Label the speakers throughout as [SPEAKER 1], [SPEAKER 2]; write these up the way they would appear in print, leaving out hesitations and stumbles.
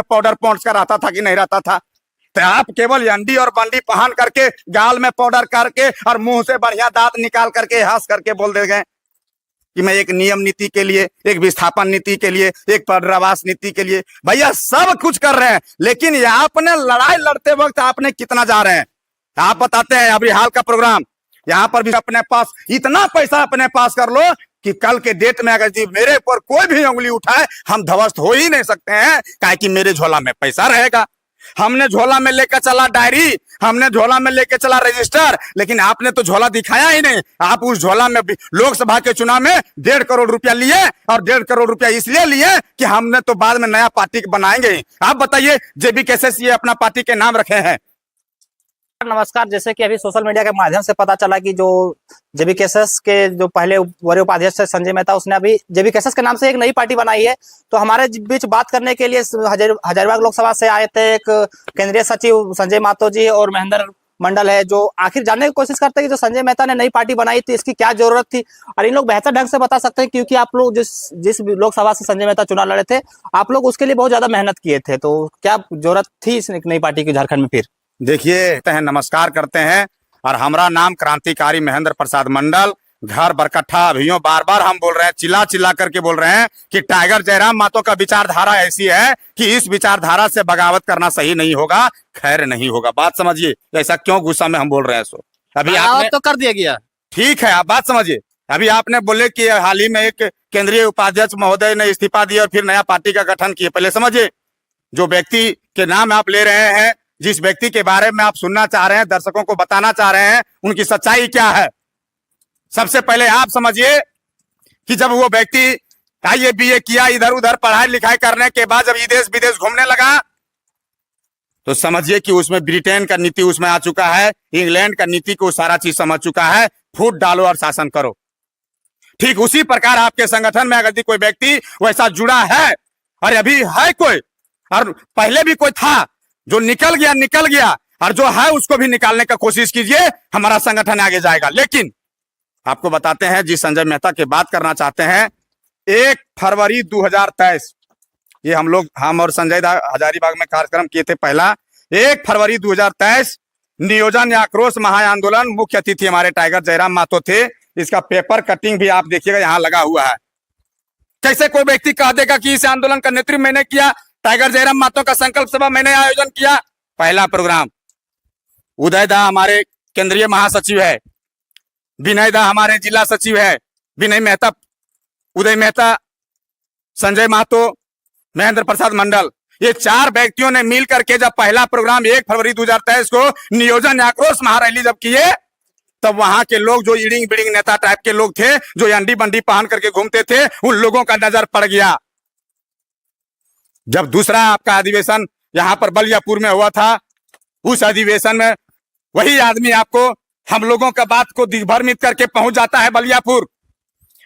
[SPEAKER 1] Powder पहुंच कर आता था कि नहीं रहता था? तो आप केवल अंडी और बंडी पहन करके, गाल में पाउडर करके और मुंह से बढ़िया दांत निकाल करके हंस करके बोल दे गए कि मैं एक नियम नीति के लिए, एक विस्थापन नीति के लिए, एक पुनर्वास नीति के लिए। भैया सब कुछ कर रहे हैं, लेकिन यहाँ अपने लड़ाई लड़ते वक्त आपने कितना जा रहे हैं? आप बताते हैं। अभी हाल का प्रोग्राम यहाँ पर भी अपने पास इतना पैसा अपने पास कर लो कि कल के डेट में अगर जी मेरे ऊपर कोई भी उंगली उठाए, हम ध्वस्त हो ही नहीं सकते हैं, काहे कि मेरे झोला में पैसा रहेगा। हमने झोला में लेकर चला डायरी, हमने झोला में लेकर चला रजिस्टर, लेकिन आपने तो झोला दिखाया ही नहीं। आप उस झोला में लोकसभा के चुनाव में 1.5 करोड़ रुपया लिए, और 1.5 करोड़ रुपया इसलिए लिए कि हमने तो बाद में नया पार्टी बनाएंगे। आप बताइए, जेबी कैसे ये अपना पार्टी के नाम रखे हैं?
[SPEAKER 2] नमस्कार। जैसे कि अभी सोशल मीडिया के माध्यम से पता चला कि जो जेबी कैसेस के जो पहले वरीय उपाध्यक्ष संजय मेहता, उसने अभी जेबी कैसेस के नाम से एक नई पार्टी बनाई है। तो हमारे बीच बात करने के लिए हजारीबाग लोकसभा से आए थे एक केंद्रीय सचिव संजय महतो जी और महेंद्र मंडल है, जो आखिर जानने की कोशिश करते हैं कि जो संजय मेहता ने नई पार्टी बनाई थी इसकी क्या जरूरत थी। और इन लोग बेहतर ढंग से बता सकते हैं, क्योंकि आप लोग जिस लोकसभा से संजय मेहता चुनाव लड़े थे, आप लोग उसके लिए बहुत ज्यादा मेहनत किए थे। तो क्या जरूरत थी इस नई पार्टी की झारखंड में? फिर
[SPEAKER 1] देखिए, नमस्कार करते हैं, और हमारा नाम क्रांतिकारी महेंद्र प्रसाद मंडल, घर बरकट्ठा। अभियो बार बार हम बोल रहे हैं, चिल्ला चिल्ला करके बोल रहे हैं कि टाइगर जयराम महतो का विचारधारा ऐसी है कि इस विचारधारा से बगावत करना सही नहीं होगा, खैर नहीं होगा। बात समझिए, ऐसा क्यों गुस्सा में हम बोल रहे हैं? सो अभी आपने
[SPEAKER 2] तो कर दिया गया,
[SPEAKER 1] ठीक है, आप बात समझिए। अभी आपने बोले कि हाल ही में एक केंद्रीय उपाध्यक्ष महोदय ने इस्तीफा दिया और फिर नया पार्टी का गठन किया। पहले समझिए, जो व्यक्ति के नाम आप ले रहे हैं, जिस व्यक्ति के बारे में आप सुनना चाह रहे हैं, दर्शकों को बताना चाह रहे हैं, उनकी सच्चाई क्या है। सबसे पहले आप समझिए कि जब वो व्यक्ति आईए बीए किया, इधर उधर पढ़ाई लिखाई करने के बाद जब देश विदेश घूमने लगा, तो समझिए कि उसमें ब्रिटेन का नीति उसमें आ चुका है, इंग्लैंड का नीति को सारा चीज समझ चुका है। फूट डालो और शासन करो। ठीक उसी प्रकार आपके संगठन में अगर कोई व्यक्ति वैसा जुड़ा है, और अभी है कोई, और पहले भी कोई था, जो निकल गया, और जो है उसको भी निकालने का कोशिश कीजिए, हमारा संगठन आगे जाएगा। लेकिन आपको बताते हैं, जिस संजय मेहता की बात करना चाहते हैं, 1 फरवरी 2023 ये हम और संजय दा हजारीबाग में कार्यक्रम किए थे। पहला 1 फरवरी 2023 नियोजन या आक्रोश महाआंदोलन, मुख्य अतिथि हमारे टाइगर जयराम महतो थे। इसका पेपर कटिंग भी आप देखिएगा, यहाँ लगा हुआ है। कैसे कोई व्यक्ति कह देगा कि इस आंदोलन का नेतृत्व मैंने किया, टाइगर जयराम महतो का संकल्प सभा मैंने आयोजन किया। पहला प्रोग्राम उदय दा हमारे केंद्रीय महासचिव है, विनय दा हमारे जिला सचिव है, विनय मेहता, उदय मेहता, संजय महतो, महेंद्र प्रसाद मंडल, ये 4 व्यक्तियों ने मिल करके जब पहला प्रोग्राम 1 फरवरी 2023 को नियोजन आक्रोश महारैली जब किए, तब वहां के लोग जो इडिंग बिडिंग नेता टाइप के लोग थे, जो अंडी बंडी पहन करके घूमते थे, उन लोगों का नजर पड़ गया। जब दूसरा आपका अधिवेशन यहां पर बलियापुर में हुआ था, उस अधिवेशन में वही आदमी आपको हम लोगों का बात को दिग्भ्रमित करके पहुंच जाता है बलियापुर,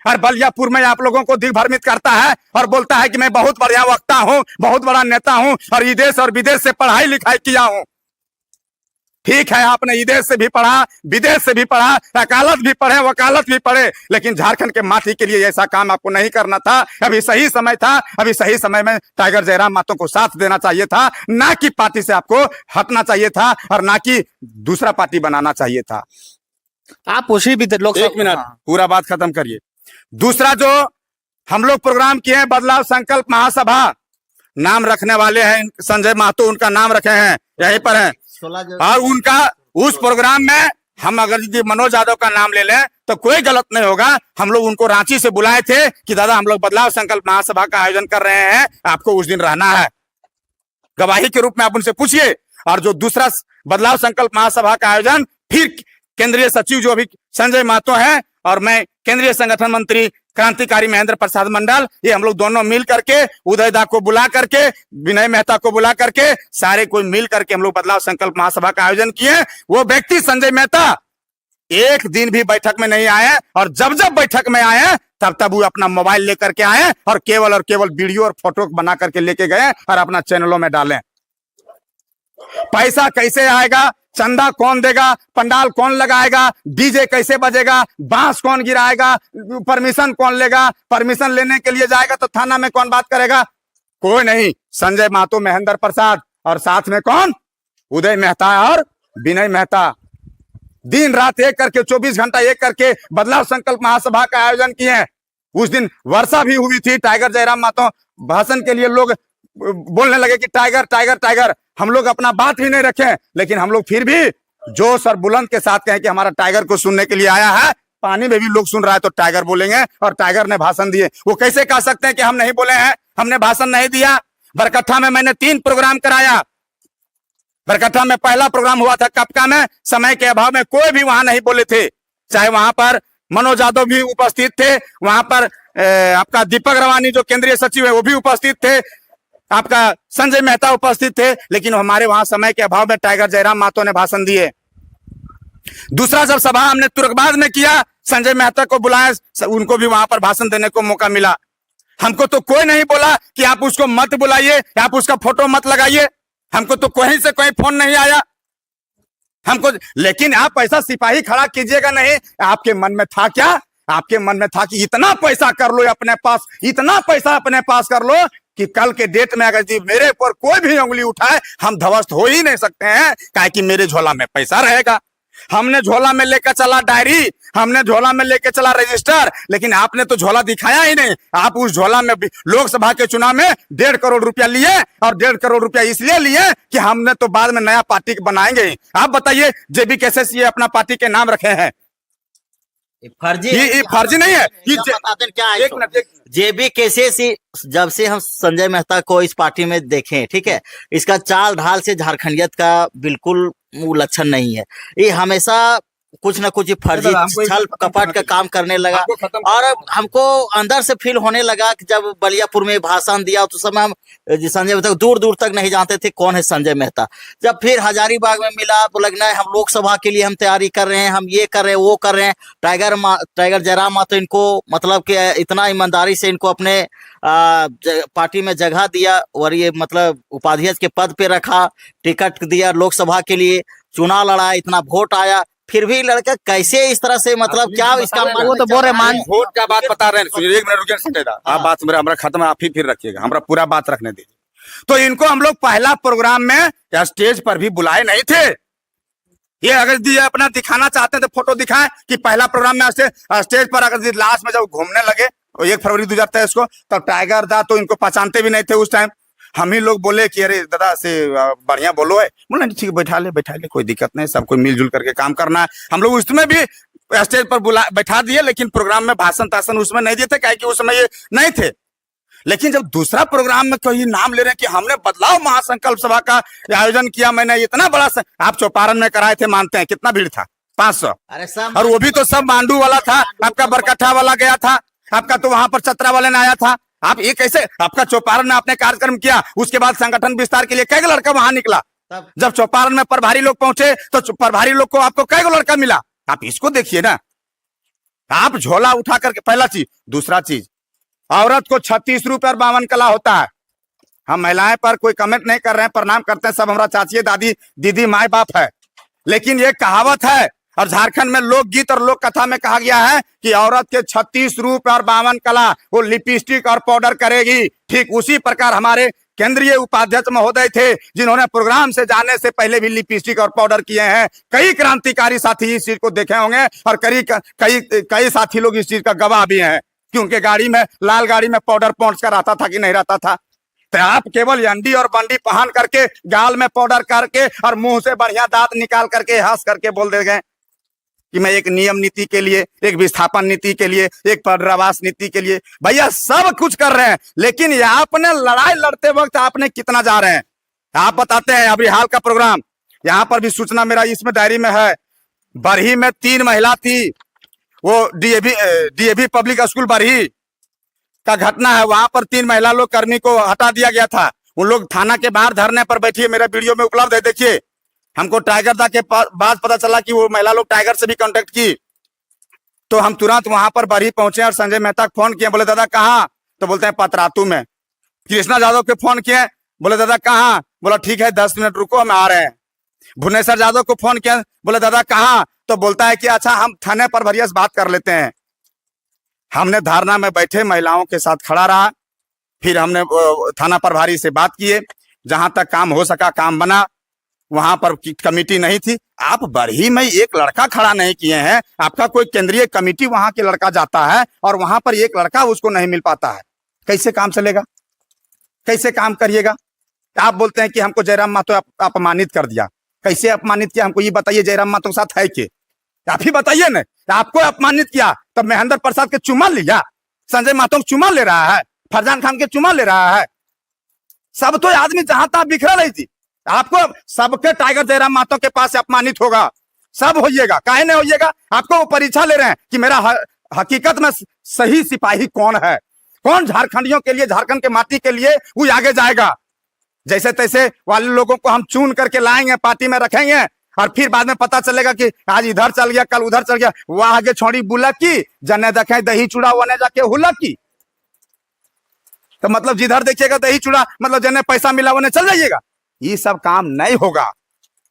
[SPEAKER 1] और बलियापुर में आप लोगों को दिग्भ्रमित करता है और बोलता है कि मैं बहुत बढ़िया वक्ता हूं, बहुत बड़ा नेता हूं, और विदेश और विदेश से पढ़ाई लिखाई किया हूं। ठीक है, आपने विदेश से भी पढ़ा, विदेश से भी पढ़ा, वकालत भी पढ़े, वकालत भी पढ़े, लेकिन झारखंड के माटी के लिए ऐसा काम आपको नहीं करना था। अभी सही समय था, अभी सही समय में टाइगर जयराम महतो को साथ देना चाहिए था, ना कि पार्टी से आपको हटना चाहिए था, और ना कि दूसरा पार्टी बनाना चाहिए था।
[SPEAKER 2] आप उसी भी लोग
[SPEAKER 1] 1 मिनट, पूरा बात खत्म करिए। दूसरा जो हम लोग प्रोग्राम किए हैं, बदलाव संकल्प महासभा, नाम रखने वाले हैं संजय महतो, उनका नाम रखे हैं, यहीं पर है। और उनका उस प्रोग्राम में हम अगर यदि मनोज यादव का नाम ले लें तो कोई गलत नहीं होगा। हम लोग उनको रांची से बुलाए थे कि दादा हम लोग बदलाव संकल्प महासभा का आयोजन कर रहे हैं, आपको उस दिन रहना है, गवाही के रूप में आप उनसे पूछिए। और जो दूसरा बदलाव संकल्प महासभा का आयोजन फिर केंद्रीय सचिव जो अभी संजय महतो है, और मैं केंद्रीय संगठन मंत्री क्रांतिकारी महेंद्र प्रसाद मंडल, ये हम लोग दोनों मिल करके उदय दा को बुला करके, विनय मेहता को बुला करके, सारे कोई मिल करके हम लोग बदलाव संकल्प महासभा का आयोजन किए। वो व्यक्ति संजय मेहता एक दिन भी बैठक में नहीं आए, और जब जब बैठक में आए तब तब वो अपना मोबाइल लेकर के आए और केवल वीडियो और फोटो बना करके लेके गए और अपना चैनलों में डालें। पैसा कैसे आएगा, चंदा कौन देगा, पंडाल कौन लगाएगा, डीजे कैसे बजेगा, बांस कौन गिराएगा, परमिशन कौन लेगा, परमिशन लेने के लिए जाएगा तो थाना में कौन बात करेगा, कोई नहीं, संजय महतो, महेंद्र प्रसाद और साथ में कौन, उदय मेहता और विनय मेहता, दिन रात एक करके 24 घंटा एक करके बदलाव संकल्प महासभा का आयोजन किए हैं। उस दिन वर्षा भी हुई थी। टाइगर जयराम महतो भाषण के लिए लोग बोलने लगे कि टाइगर टाइगर टाइगर। हम लोग अपना बात भी नहीं रखे, लेकिन हम लोग फिर भी जोश और बुलंद के साथ कहें कि हमारा टाइगर को सुनने के लिए आया है। पानी में भी लोग सुन रहा है तो टाइगर बोलेंगे, और टाइगर ने भाषण दिए। वो कैसे कह सकते हैं कि हम नहीं बोले हैं, हमने भाषण नहीं दिया। बरकट्ठा में मैंने 3 प्रोग्राम कराया। बरकट्ठा में पहला प्रोग्राम हुआ था कपका में, समय के अभाव में कोई भी वहां नहीं बोले थे। चाहे वहां पर मनोज यादव भी उपस्थित थे, वहां पर आपका दीपक रवानी जो केंद्रीय सचिव है वो भी उपस्थित थे, आपका संजय मेहता उपस्थित थे, लेकिन हमारे वहां समय के अभाव में टाइगर जयराम महतो ने भाषण दिए। दूसरा जब सभा हमने तुर्कबाद में किया, संजय मेहता को बुलाया, उनको भी वहां पर भाषण देने को मौका मिला। हमको तो कोई नहीं बोला कि आप उसको मत बुलाइए, आप उसका फोटो मत लगाइए। हमको तो कहीं से कोई फोन नहीं आया हमको। लेकिन आप ऐसा सिपाही खड़ा कीजिएगा नहीं। आपके मन में था क्या? आपके मन में था कि इतना पैसा कर लो अपने पास, इतना पैसा अपने पास कर लो कि कल के डेट में अगर मेरे ऊपर कोई भी उंगली उठाए हम ध्वस्त हो ही नहीं सकते हैं, काहे कि मेरे झोला में पैसा रहेगा। हमने झोला में लेकर चला डायरी, हमने झोला में लेकर चला रजिस्टर, लेकिन आपने तो झोला दिखाया ही नहीं। आप उस झोला में लोकसभा के चुनाव में 1.5 करोड़ रुपया लिए, और 1.5 करोड़ रुपया इसलिए लिए कि हमने तो बाद में नया पार्टी बनाएंगे। आप बताइए, जेबी केसेस ये अपना पार्टी के नाम रखे हैं,
[SPEAKER 3] फर्जी
[SPEAKER 1] ये फर्जी नहीं है।
[SPEAKER 3] बताते हैं क्या है?
[SPEAKER 1] एक मिनट,
[SPEAKER 3] जेबी केसेस जब से हम संजय मेहता को इस पार्टी में देखें, ठीक है, इसका चाल ढाल से झारखंडियत का बिल्कुल लक्षण नहीं है। ये हमेशा कुछ ना कुछ फर्जी छल कपट का काम करने लगा, और हमको अंदर से फील होने लगा कि जब बलियापुर में भाषण दिया तो समय हम संजय मेहता दूर दूर तक नहीं जानते थे कौन है संजय मेहता। जब फिर हजारीबाग में मिला तो लगना है हम लोकसभा के लिए हम तैयारी कर रहे हैं, हम ये कर रहे हैं, वो कर रहे हैं। टाइगर जयराम महतो इनको मतलब कि इतना ईमानदारी से इनको अपने पार्टी में जगह दिया, और ये मतलब उपाध्यक्ष के पद पे रखा, टिकट दिया लोकसभा के लिए, चुनाव लड़ा, इतना वोट आया, फिर भी लड़का कैसे इस तरह से मतलब क्या इसका
[SPEAKER 2] वो तो बोल रहे मान
[SPEAKER 1] वोट का बात बता रहे हैं। सुनिए, 1 मिनट रुकिए, सुनिएगा आप बात मेरा हमारा खत्म है, आप ही फिर रखिएगा, हमारा पूरा बात रखने दीजिए। तो इनको हम लोग पहला प्रोग्राम में या स्टेज पर भी बुलाए नहीं थे। ये अगर ये अपना दिखाना चाहते हैं तो फोटो दिखाएं कि पहला प्रोग्राम में स्टेज पर अगर लास्ट में जब घूमने लगे 1 फरवरी 2023 को, तब टाइगर दा तो इनको पहचानते भी नहीं थे उस टाइम। हम ही लोग बोले कि अरे दादा से बढ़िया बोलो है, बोला ठीक है बैठा ले, कोई दिक्कत नहीं, सबको मिलजुल करके काम करना है। हम लोग उसमें भी स्टेज पर बैठा दिए, लेकिन प्रोग्राम में भाषण ताषण उसमें नहीं दिए थे, काहे कि उस समय ये नहीं थे। लेकिन जब दूसरा प्रोग्राम में कोई नाम ले रहे हैं कि हमने बदलाव महासंकल्प सभा का आयोजन किया, मैंने इतना बड़ा आप चौपारण में कराए थे, मानते हैं कितना भीड़ था? 500।
[SPEAKER 3] अरे सब,
[SPEAKER 1] और वो भी तो सब मांडू वाला था, आपका बरकट्ठा वाला गया था, आपका तो वहां पर चतरा वाले ने आया था। आप ये कैसे, आपका चौपारण में आपने कार्यक्रम किया, उसके बाद संगठन विस्तार के लिए कै लड़का वहां निकला? जब चौपारण में प्रभारी लोग पहुंचे तो प्रभारी लोग को आपको कै लड़का मिला? आप इसको देखिए ना। आप झोला उठा करके, पहला चीज। दूसरा चीज, औरत को 36 रुपए और 52 कला होता है। हम महिलाएं पर कोई कमेंट नहीं कर रहे हैं, प्रणाम करते हैं, सब हमारा चाची दादी दीदी माए बाप है, लेकिन ये कहावत है और झारखंड में लोकगीत और लोक कथा में कहा गया है कि औरत के 36 रूप और 52 कला, वो लिपस्टिक और पाउडर करेगी। ठीक उसी प्रकार हमारे केंद्रीय उपाध्यक्ष महोदय थे, जिन्होंने प्रोग्राम से जाने से पहले भी लिपस्टिक और पाउडर किए हैं। कई क्रांतिकारी साथी इस चीज को देखे होंगे, और कई साथी लोग इस चीज का गवाह भी हैं कि उनके गाड़ी में, लाल गाड़ी में पाउडर पहुंच कर आता था कि नहीं रहता था। तो आप केवल अंडी और बंडी पहन करके, गाल में पाउडर करके और मुंह से बढ़िया दांत निकाल करके हंस करके बोल दे गए कि मैं एक नियम नीति के लिए, एक विस्थापन नीति के लिए, एक पुनर्वास नीति के लिए, भैया सब कुछ कर रहे हैं, लेकिन ये आपने लड़ाई लड़ते वक्त आपने कितना जा रहे हैं आप बताते हैं। अभी हाल का प्रोग्राम, यहाँ पर भी सूचना मेरा इसमें डायरी में है। बरही में 3 महिला थी, वो डीएवी पब्लिक स्कूल बरही का घटना है। वहां पर 3 महिला लोग कर्मी को हटा दिया गया था। उन लोग थाना के बाहर धरने पर बैठी है, मेरा वीडियो में उपलब्ध है, देखिए। हमको टाइगर दा के बाद पता चला कि वो महिला लोग टाइगर से भी कांटेक्ट की, तो हम तुरंत वहां पर बरही पहुंचे और संजय मेहता को फोन किए। बोले दादा कहाँ? तो बोलते हैं पतरातू में। कृष्णा यादव के फोन किए, बोले दादा कहाँ? बोला ठीक है 10 मिनट रुको, हम आ रहे हैं। भुवनेश्वर यादव को फोन किया, बोले दादा कहाँ? तो बोलता है कि अच्छा हम थाने पर भरिया से बात कर लेते हैं। हमने धारणा में बैठे महिलाओं के साथ खड़ा रहा, फिर हमने थाना प्रभारी से बात किए, जहां तक काम हो सका काम बना, वहां पर कमेटी नहीं थी। आप बरही में एक लड़का खड़ा नहीं किए हैं, आपका कोई केंद्रीय कमेटी वहां के लड़का जाता है और वहां पर एक लड़का उसको नहीं मिल पाता है, कैसे काम चलेगा, कैसे काम करिएगा। आप बोलते हैं कि हमको जयराम महतो अपमानित कर दिया, कैसे अपमानित किया हमको ये बताइए। जयराम महतो के साथ है के आप ही बताइए ना। आपको अपमानित किया तब महेंद्र प्रसाद के चुमा लिया, संजय महतो के चुमा ले रहा है, फरजान खान के चुमा ले रहा है। सब तो आदमी जहां तहां बिखरा रही थी। आपको सबके टाइगर जयराम महतो के पास अपमानित होगा, सब होइएगा, काहे नहीं होइएगा। आपको वो परीक्षा ले रहे हैं कि मेरा हकीकत में सही सिपाही कौन है, कौन झारखंडियों के लिए, झारखंड के माटी के लिए वो आगे जाएगा। जैसे तैसे वाले लोगों को हम चुन करके लाएंगे, पार्टी में रखेंगे और फिर बाद में पता चलेगा कि आज इधर चल गया, कल उधर चल गया। वह आगे छोड़ी बुलक की, जने देखे दही चूड़ा वने जाके हुलक की। तो मतलब जिधर देखिएगा दही चूड़ा, मतलब जने पैसा मिला वने चल जाइएगा। ये सब काम नहीं होगा।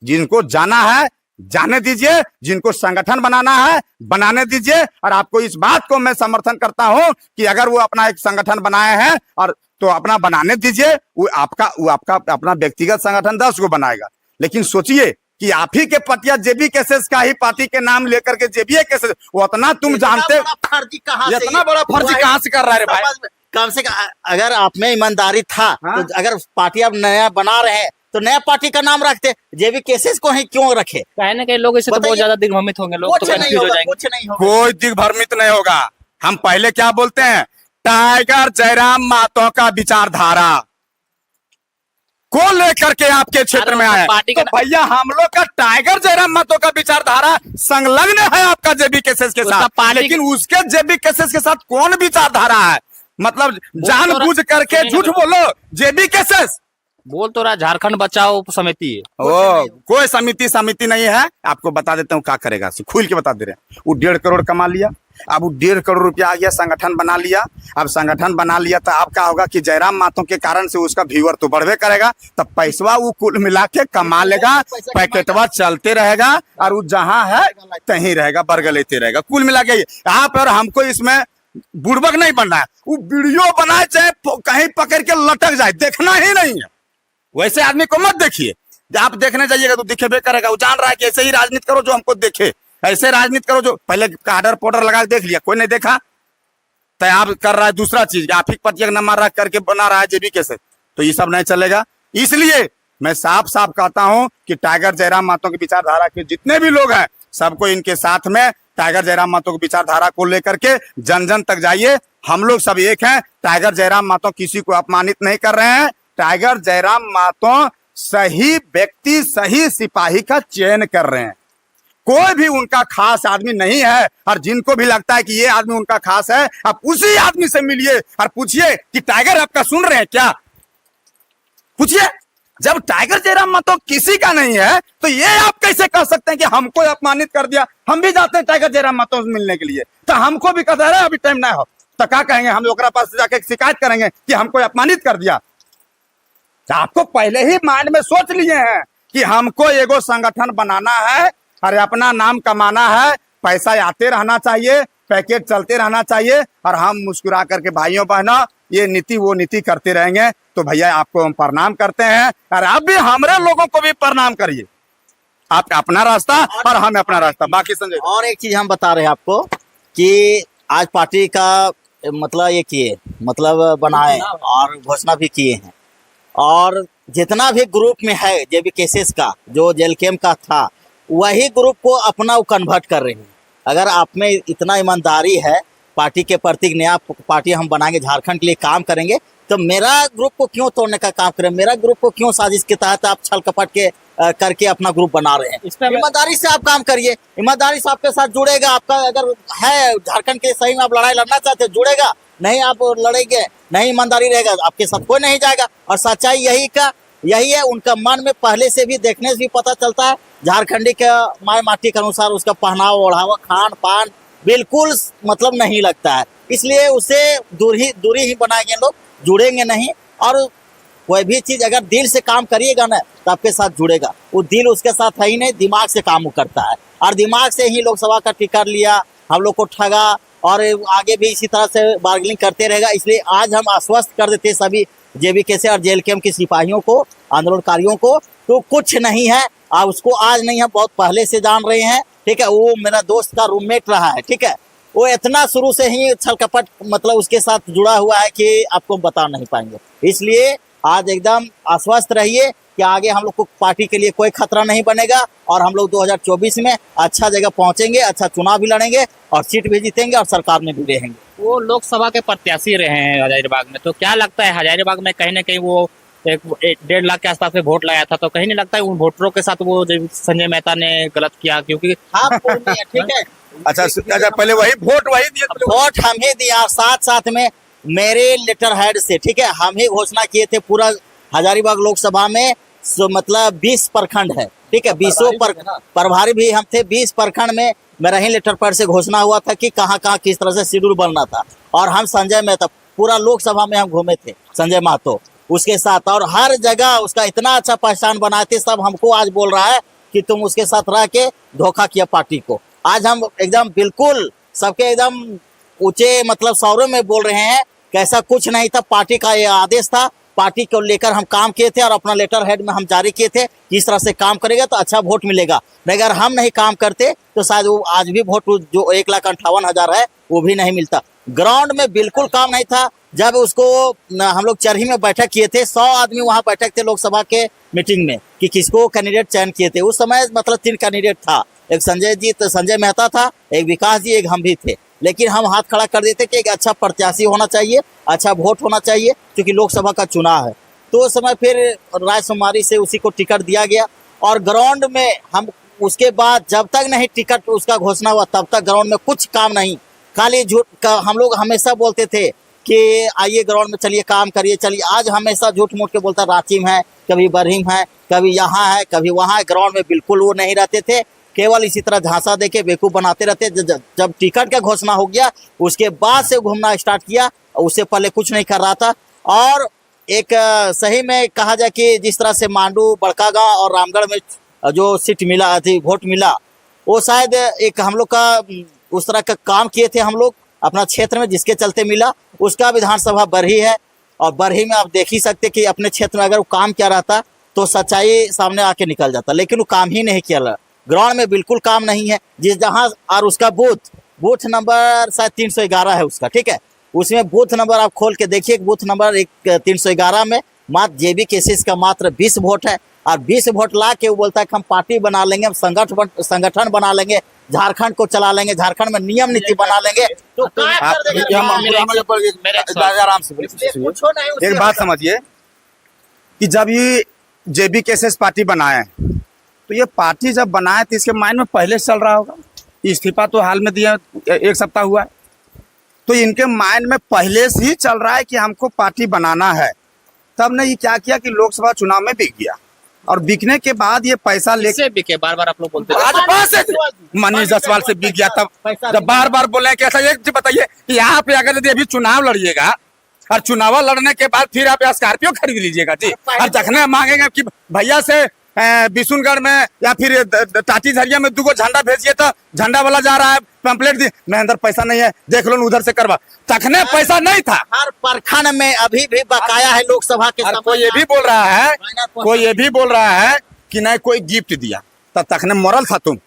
[SPEAKER 1] जिनको जाना है जाने दीजिए, जिनको संगठन बनाना है बनाने दीजिए। और आपको इस बात को मैं समर्थन करता हूं कि अगर वो अपना एक संगठन बनाए हैं और तो अपना बनाने दीजिए। वो आपका अपना व्यक्तिगत संगठन 10 को बनाएगा, लेकिन सोचिए कि आप ही के पटिया जेबी केसेस का ही पार्टी के नाम लेकर के जेबी केसेस, वो इतना तुम जानते,
[SPEAKER 3] फर्जी कहाँ से,
[SPEAKER 1] इतना बड़ा फर्जी कहाँ से कर रहा है भाई।
[SPEAKER 3] कम से कम अगर आप में ईमानदारी था,
[SPEAKER 1] हाँ?
[SPEAKER 3] तो अगर पार्टी आप नया बना रहे हैं तो नया पार्टी का नाम रखते, जेबी केसेस को ही क्यों रखे।
[SPEAKER 2] कहीं ना कहीं लोग इससे तो बहुत ज्यादा दिग्भ्रमित होंगे, लोग तो कंफ्यूज हो जाएंगे।
[SPEAKER 3] कुछ नहीं होगा,
[SPEAKER 1] कोई दिग्भ्रमित नहीं होगा। हम पहले क्या बोलते हैं, टाइगर जयराम महतो का विचारधारा को लेकर के आपके क्षेत्र में आया। तो भैया हम लोग का टाइगर जयराम महतो का विचारधारा संलग्न है आपका जेबी केसेस के साथ, लेकिन उसके जेबी केसेस के साथ कौन विचारधारा है। मतलब जानबूझ करके झूठ बोलो, जेबी केसेस
[SPEAKER 2] बोल तो रहा झारखंड बचाओ समिति है।
[SPEAKER 1] ओ कोई समिति नहीं है। आपको बता देता हूँ क्या करेगा, खुल के बता दे रहे हैं। वो 1.5 करोड़ कमा लिया, अब वो 1.5 करोड़ रुपया आ गया, संगठन बना लिया। अब संगठन बना लिया तो अब क्या होगा कि जयराम महतो के कारण से उसका व्यूअर तो बढ़वे करेगा, तब पैसवा वो कुल मिला के कमा लेगा, पैकेटवा चलते रहेगा और वो जहाँ है कहीं रहेगा, बर्गर लेते रहेगा। कुल मिला के आप और हमको इसमें बुड़बक नहीं बनना है। वो वीडियो बनाए चाहे कहीं पकड़ के लटक जाए, देखना ही नहीं है। वैसे आदमी को मत देखिए, आप देखने जाइएगा तो दिखेबे करेगा। वो जान रहा है कि ऐसे ही राजनीति करो जो हमको देखे, ऐसे राजनीति करो जो पहले काडर पाउडर लगा के देख लिया, कोई नहीं देखा तो आप कर रहा है दूसरा चीज, आप ही पतिया नंबर रख करके बना रहा है जेबी कैसे, तो ये सब नहीं चलेगा। इसलिए मैं साफ साफ कहता हूं कि टाइगर जयराम महतो की विचारधारा के जितने भी लोग हैं सबको इनके साथ में टाइगर जयराम महतो की विचारधारा को लेकर के जन जन तक जाइए। हम लोग सब एक हैं। टाइगर जयराम महतो किसी को अपमानित नहीं कर रहे हैं। टाइगर जयराम महतो सही व्यक्ति, सही सिपाही का चयन कर रहे हैं। कोई भी उनका खास आदमी नहीं है। और जिनको भी लगता है कि ये आदमी उनका खास है, आप उसी आदमी से मिलिए और पूछिए कि टाइगर आपका सुन रहे हैं क्या, पूछिए। जब टाइगर जयराम महतो किसी का नहीं है तो ये आप कैसे कह सकते हैं कि हमको अपमानित कर दिया। हम भी जाते हैं टाइगर जयराम महतो से मिलने के लिए, तो हमको भी कहता है अभी टाइम ना हो, तो क्या कहेंगे हम ओकरा पास जाके शिकायत करेंगे कि हमको अपमानित कर दिया। तो आपको पहले ही माइंड में सोच लिए हैं कि हमको एगो संगठन बनाना है और अपना नाम कमाना है, पैसा आते रहना चाहिए, पैकेट चलते रहना चाहिए और हम मुस्कुरा करके भाइयों बहनों ये नीति वो नीति करते रहेंगे। तो भैया आपको हम प्रणाम करते हैं और आप भी हमारे लोगों को भी प्रणाम करिए। आप अपना रास्ता और हम अपना रास्ता। बाकी संजय
[SPEAKER 3] और एक चीज हम बता रहे हैं आपको कि आज पार्टी का मतलब ये किए, मतलब बनाए और घोषणा भी किए हैं। और जितना भी ग्रुप में है जेबी केसेस का, जो जेल कैम्प का था, वही ग्रुप को अपना कन्वर्ट कर रहे हैं। अगर आप में इतना ईमानदारी है, पार्टी के प्रति नया पार्टी हम बनाएंगे, झारखंड के लिए काम करेंगे, तो मेरा ग्रुप को क्यों तोड़ने का काम करें, मेरा ग्रुप को क्यों साजिश के तहत आप छल कपट के करके अपना ग्रुप बना रहे हैं। ईमानदारी से आप काम करिए, ईमानदारी से आपके साथ जुड़ेगा। आपका अगर है झारखंड के सही में आप लड़ाई लड़ना चाहते हैं, जुड़ेगा। नहीं आप लड़ेंगे, नहीं ईमानदारी रहेगा, आपके साथ कोई नहीं जाएगा। और सच्चाई यही है। उनका मन में पहले से भी देखने से भी पता चलता है, झारखंडी के माय माटी के अनुसार उसका पहनावा ओढ़ावा खान पान बिल्कुल मतलब नहीं लगता है। इसलिए उसे दूरी ही बनाएंगे लोग, जुड़ेंगे नहीं। और कोई भी चीज अगर दिल से काम करिएगा ना तो आपके साथ जुड़ेगा। वो दिल उसके साथ है ही नहीं, दिमाग से काम करता है। और दिमाग से ही लोकसभा का टिकट लिया, हम लोग को ठगा और आगे भी इसी तरह से बार्गेनिंग करते रहेगा। इसलिए आज हम आश्वस्त कर देते सभी JBKC और JLKM के सिपाहियों को, आंदोलनकारियों को, तो कुछ नहीं है। आप उसको आज नहीं, हम बहुत पहले से जान रहे हैं, ठीक है। वो मेरा दोस्त का रूममेट रहा है, ठीक है। वो इतना शुरू से ही छल कपट मतलब उसके साथ जुड़ा हुआ है कि आपको बता नहीं पाएंगे। इसलिए आज एकदम आश्वस्त रहिए कि आगे हम लोग को पार्टी के लिए कोई खतरा नहीं बनेगा और हम लोग 2024 में अच्छा जगह पहुंचेंगे, अच्छा चुनाव भी लड़ेंगे और सीट भी जीतेंगे और सरकार में भी रहेंगे।
[SPEAKER 2] वो लोकसभा के प्रत्याशी रहे हैं हजारीबाग में, तो क्या लगता है हजारीबाग में कहीं ना कहीं वो एक 1.5 लाख के आसपास में वोट लगाया था, तो कहीं नहीं लगता है उन वोटरों के साथ वो संजय मेहता ने गलत किया? क्योंकि
[SPEAKER 3] आप ठीक है,
[SPEAKER 1] अच्छा पहले वही दिए,
[SPEAKER 3] वोट हम ही दिया और साथ साथ में मेरे लेटर हेड से, ठीक है, हम ही घोषणा किए थे पूरा हजारीबाग लोकसभा में। मतलब 20 प्रखंड है, ठीक है, 20 प्रभारी भी हम थे। 20 प्रखंड में मेरा ही लेटर पैड से घोषणा हुआ था कि कहाँ कहाँ किस तरह से शेड्यूल बनना था। और हम संजय मेहता पूरा लोकसभा में हम घूमे थे, संजय महतो उसके साथ, और हर जगह उसका इतना अच्छा पहचान बनाए थे। सब हमको आज बोल रहा है कि तुम उसके साथ रह के धोखा किया पार्टी को। आज हम एकदम बिल्कुल सबके एकदम ऊंचे मतलब सौरों में बोल रहे हैं कि ऐसा कुछ नहीं था, पार्टी का ये आदेश था, पार्टी को लेकर हम काम किए थे और अपना लेटर हेड में हम जारी किए थे कि इस तरह से काम करेगा तो अच्छा वोट मिलेगा। अगर हम नहीं काम करते तो शायद वो आज भी वोट जो 1,58,000 है वो भी नहीं मिलता। ग्राउंड में बिल्कुल काम नहीं था। जब उसको हम लोग चरही में बैठक किए थे, 100 आदमी वहाँ बैठक थे लोकसभा के मीटिंग में कि किसको कैंडिडेट चयन किए थे। उस समय मतलब 3 कैंडिडेट था, एक संजय मेहता था, एक विकास जी, एक हम भी थे। लेकिन हम हाथ खड़ा कर देते कि एक अच्छा प्रत्याशी होना चाहिए, अच्छा वोट होना चाहिए, क्योंकि लोकसभा का चुनाव है। तो उस समय फिर रायसुमारी से उसी को टिकट दिया गया और ग्राउंड में हम उसके बाद जब तक नहीं टिकट उसका घोषणा हुआ तब तक ग्राउंड में कुछ काम नहीं, खाली झूठ। हम लोग हमेशा बोलते थे कि आइए ग्राउंड में चलिए, काम करिए, चलिए। आज हमेशा झूठ मूठ के बोलता, रांची में है, कभी बरहीम है, कभी यहाँ है, कभी वहाँ है। ग्राउंड में बिल्कुल वो नहीं रहते थे, केवल इसी तरह झांसा देके बेवकूफ बनाते रहते। जब टिकट का घोषणा हो गया उसके बाद से घूमना स्टार्ट किया, उससे पहले कुछ नहीं कर रहा था। और एक सही में कहा जाए कि जिस तरह से मांडू, बड़कागांव और रामगढ़ में जो सीट मिला थी, वोट मिला, वो शायद एक हम लोग का उस तरह का काम किए थे हम लोग अपना क्षेत्र में, जिसके चलते मिला। उसका विधानसभा बरही है और बरही में आप देख ही सकते कि अपने क्षेत्र में अगर वो काम किया रहता तो सच्चाई सामने आके निकल जाता, लेकिन वो काम ही नहीं किया। ग्राउंड में बिल्कुल काम नहीं है। जिस जहां और उसका बूथ नंबर शायद 311 है उसका, ठीक है। उसमें बूथ नंबर आप खोल के देखिए, बूथ नंबर 311 में मात्र JBKC का मात्र 20 वोट है। और 20 वोट ला के वो बोलता है कि हम पार्टी बना लेंगे, हम संगठन बना लेंगे, झारखंड को चला लेंगे, झारखंड में नियम नीति बना लेंगे। तो
[SPEAKER 1] आराम से एक बात समझिए कि जब ये JBKC पार्टी बनाए तो ये पार्टी जब बनाए तो इसके माइंड में पहले से चल रहा होगा। इस्तीफा तो हाल में दिया, 1 सप्ताह हुआ है, तो इनके माइंड में पहले से ही चल रहा है कि हमको पार्टी बनाना है। तब ने ये क्या किया कि लोकसभा चुनाव में बिक गया और बिकने के बाद ये पैसा लेके
[SPEAKER 2] बिके, बार-बार आप लोग बोलते
[SPEAKER 1] भाजपा से मनीष जायसवाल से बिक गया। तब जब बार-बार बोले कि ऐसा, एक चीज बताइए कि यहाँ पे अगर यदि अभी चुनाव लड़िएगा और चुनाव लड़ने के बाद फिर आप स्कॉर्पियो खरीद लीजिएगा जी, और जखने मांगेंगे कि भैया से बिशुनगढ़ में या फिर टाटी झरिया में 2 झंडा भेजिए तो झंडा वाला जा रहा है, पैम्पलेट दी, मैं अंदर पैसा नहीं है, देख लो उधर से करवा। तखने पैसा नहीं था।
[SPEAKER 3] हर प्रखंड में अभी भी बकाया है लोकसभा के।
[SPEAKER 1] कोई ये भी बोल रहा है कि नहीं कोई गिफ्ट दिया, तब तखने मरल था तुम।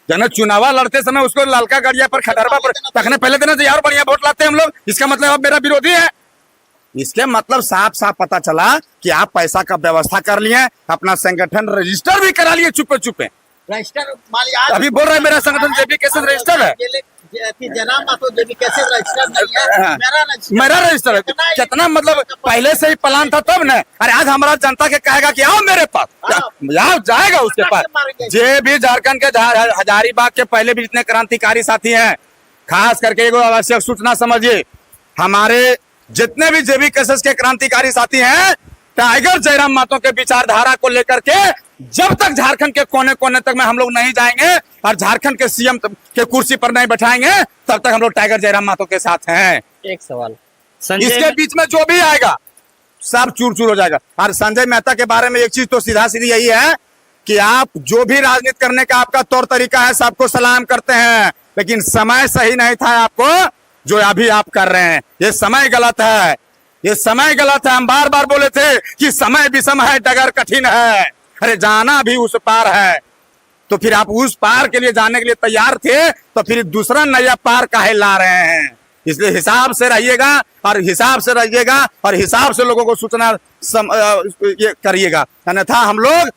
[SPEAKER 1] जन चुनाव लड़ते समय उसको लालका गड़िया पर खटरवा पर तखने पहले दिन से यार बढ़िया वोट लाते हैं हम लोग, इसका मतलब अब मेरा विरोधी है। इसके मतलब साफ साफ पता चला कि आप पैसा का व्यवस्था कर लिए, अपना संगठन रजिस्टर भी करा लिए चुपे चुपे।
[SPEAKER 3] रजिस्टर
[SPEAKER 1] अभी बोल रहे हैं मेरा संगठन JBKC रजिस्टर है, मेरा रजिस्टर है। कितना मतलब पहले से ही प्लान था तब न। अरे आज हमारा जनता के कहेगा कि आओ मेरे पास, यहाँ जाएगा उसके पास। जे भी झारखंड के हजारीबाग के पहले भी जितने क्रांतिकारी साथी हैं, खास करके एगो आवश्यक सूचना समझिए, हमारे जितने भी JBKC के क्रांतिकारी साथी हैं, टाइगर जयराम महतो के विचारधारा को लेकर के जब तक झारखंड के कोने कोने तक में हम लोग नहीं जाएंगे और झारखंड के CM के कुर्सी पर नहीं बैठाएंगे, तब तक हम लोग टाइगर जयराम महतो के साथ हैं।
[SPEAKER 2] एक सवाल,
[SPEAKER 1] इसके बीच में जो भी आएगा सब चूर चूर हो जाएगा। और संजय मेहता के बारे में एक चीज तो सीधा सीधी यही है कि आप जो भी राजनीति करने का आपका तौर तरीका है, सबको सलाम करते हैं, लेकिन समय सही नहीं था आपको जो अभी आप कर रहे हैं। ये समय गलत है, ये समय गलत है। हम बार बार बोले थे कि समय विषम है, डगर कठिन है, अरे जाना भी उस पार है। तो फिर आप उस पार के लिए जाने के लिए तैयार थे, तो फिर दूसरा नया पार काहे ला रहे हैं? इसलिए हिसाब से रहिएगा और हिसाब से रहिएगा और हिसाब से लोगों को सूचना ये करिएगा, अन्यथा हम लोग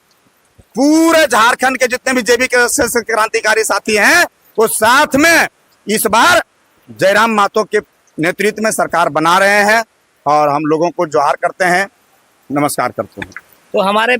[SPEAKER 1] पूरे झारखंड के जितने भी जेबी के क्रांतिकारी साथी हैं वो साथ में इस बार जयराम महतो के नेतृत्व में सरकार बना रहे हैं और हम लोगों को जोहार करते हैं, नमस्कार करते हैं।
[SPEAKER 2] तो हमारे